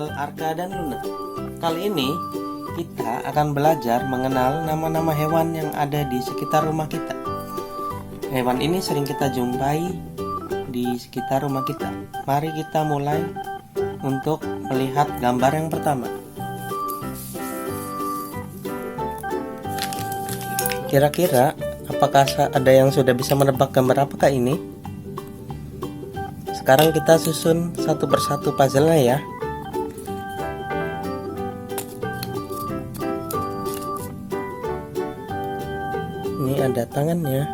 channel Arka dan Luna. Kali ini kita akan belajar mengenal nama-nama hewan yang ada di sekitar rumah kita. Hewan ini sering kita jumpai di sekitar rumah kita. Mari kita mulai untuk melihat gambar yang pertama. Kira-kira apakah ada yang sudah bisa menebak gambar apakah ini? Sekarang kita susun satu persatu puzzle-nya ya. Ini ada tangannya.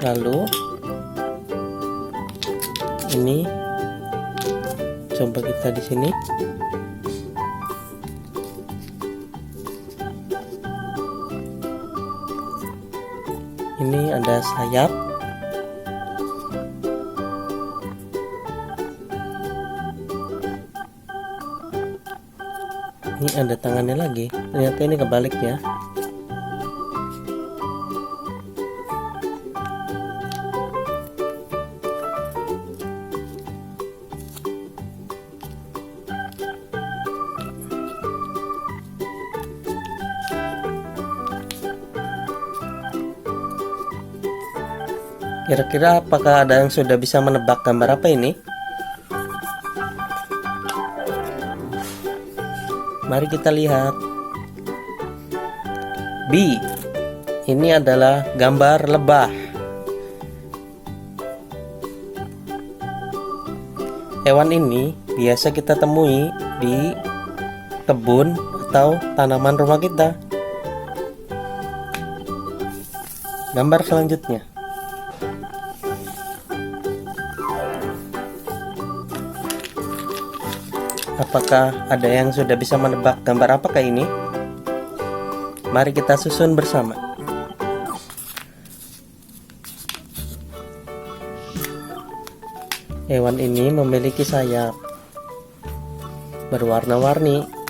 Lalu ini coba kita di sini. Ini ada sayap. Ini ada tangannya lagi. Ternyata ini kebalik ya. Kira-kira apakah ada yang sudah bisa menebak gambar apa ini? Mari kita lihat. B. Ini adalah gambar lebah. Hewan ini biasa kita temui di kebun atau tanaman rumah kita. Gambar selanjutnya. Apakah ada yang sudah bisa menebak gambar apakah ini? Mari kita susun bersama. Hewan ini memiliki sayap berwarna-warni.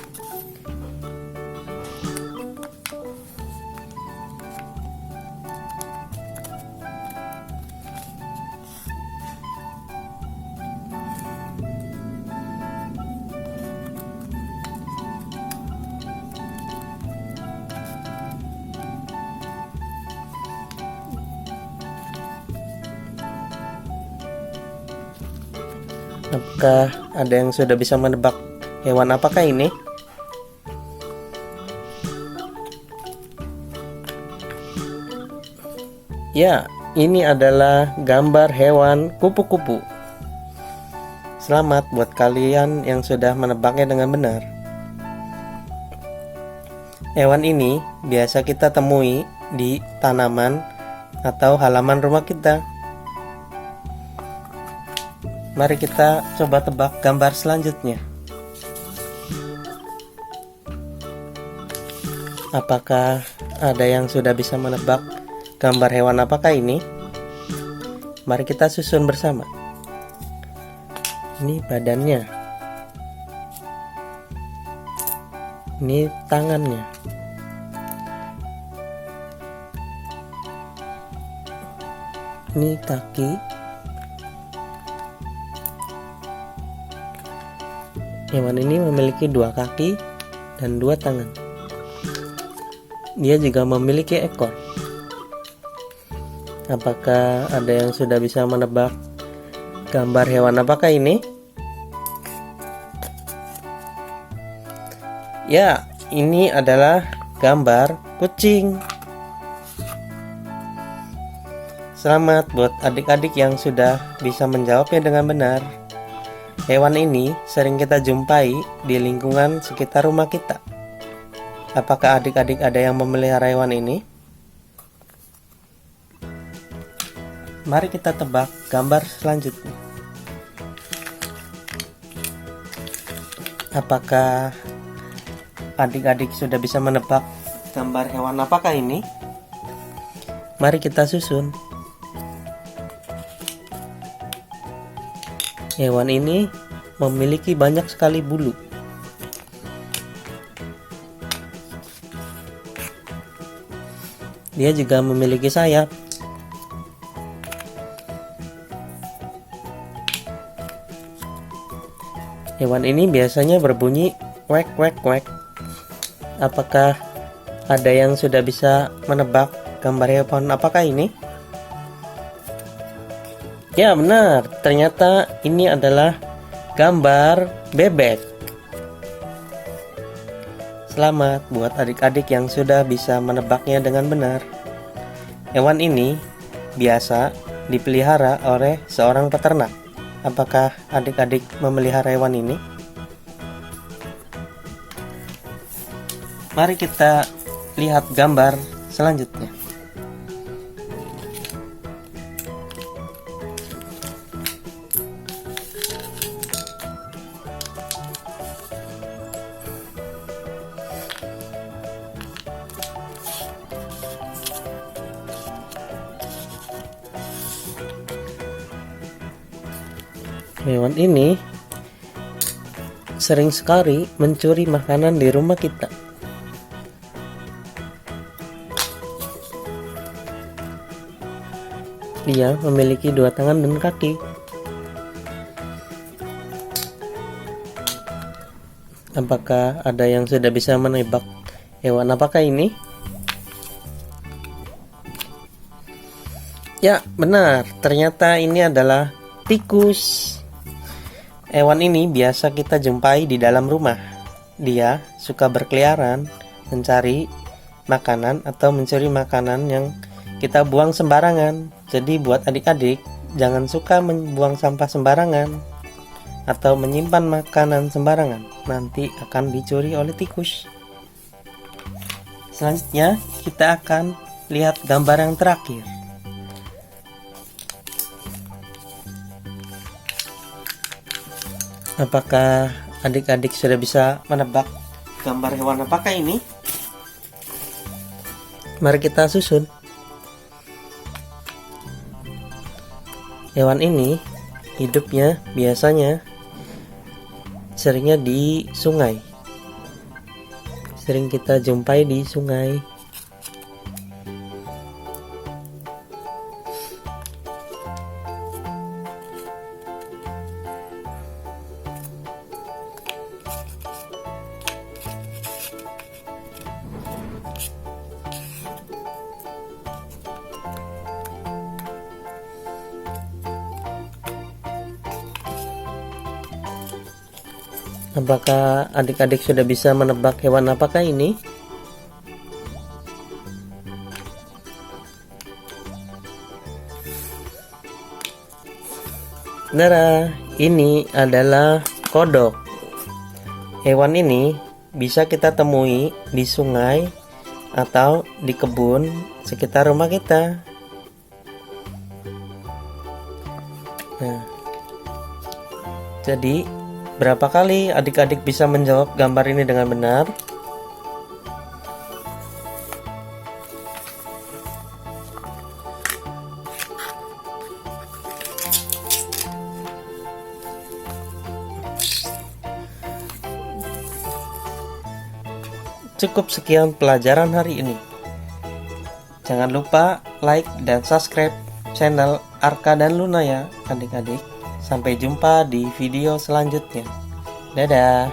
Apakah ada yang sudah bisa menebak hewan apakah ini? Ya, ini adalah gambar hewan kupu-kupu. Selamat buat kalian yang sudah menebaknya dengan benar. Hewan ini biasa kita temui di tanaman atau halaman rumah kita. Mari kita coba tebak gambar selanjutnya. Apakah ada yang sudah bisa menebak gambar hewan apakah ini? Mari kita susun bersama. Ini badannya. Ini tangannya. Ini kaki. Hewan ini memiliki dua kaki dan dua tangan. Dia juga memiliki ekor. Apakah ada yang sudah bisa menebak gambar hewan apakah ini? Ya, ini adalah gambar kucing. Selamat buat adik-adik yang sudah bisa menjawabnya dengan benar. Hewan ini sering kita jumpai di lingkungan sekitar rumah kita. Apakah adik-adik ada yang memelihara hewan ini? Mari kita tebak gambar selanjutnya. Apakah adik-adik sudah bisa menebak gambar hewan apakah ini? Mari kita susun. Hewan ini memiliki banyak sekali bulu. Dia juga memiliki sayap. Hewan ini biasanya berbunyi wek wek wek. Apakah ada yang sudah bisa menebak gambar hewan apakah ini? Ya benar, ternyata ini adalah gambar bebek. Selamat buat adik-adik yang sudah bisa menebaknya dengan benar. Hewan ini biasa dipelihara oleh seorang peternak. Apakah adik-adik memelihara hewan ini? Mari kita lihat gambar selanjutnya. Hewan ini sering sekali mencuri makanan di rumah kita. Dia memiliki 2 tangan dan kaki. Apakah ada yang sudah bisa menebak hewan apakah ini? Ya, benar. Ternyata ini adalah tikus. Hewan ini biasa kita jumpai di dalam rumah. Dia suka berkeliaran, mencari makanan atau mencuri makanan yang kita buang sembarangan. Jadi buat adik-adik, jangan suka membuang sampah sembarangan atau menyimpan makanan sembarangan. Nanti akan dicuri oleh tikus. Selanjutnya, kita akan lihat gambar yang terakhir. Apakah adik-adik sudah bisa menebak gambar hewan apakah ini? Mari kita susun. Hewan ini hidupnya biasanya seringnya di sungai. Sering kita jumpai di sungai. Apakah adik-adik sudah bisa menebak hewan apakah ini? Nah, ini adalah kodok. Hewan ini bisa kita temui di sungai atau di kebun sekitar rumah kita. Nah, jadi berapa kali adik-adik bisa menjawab gambar ini dengan benar? Cukup sekian pelajaran hari ini. Jangan lupa like dan subscribe channel Arka dan Luna ya adik-adik. Sampai jumpa di video selanjutnya. Dadah.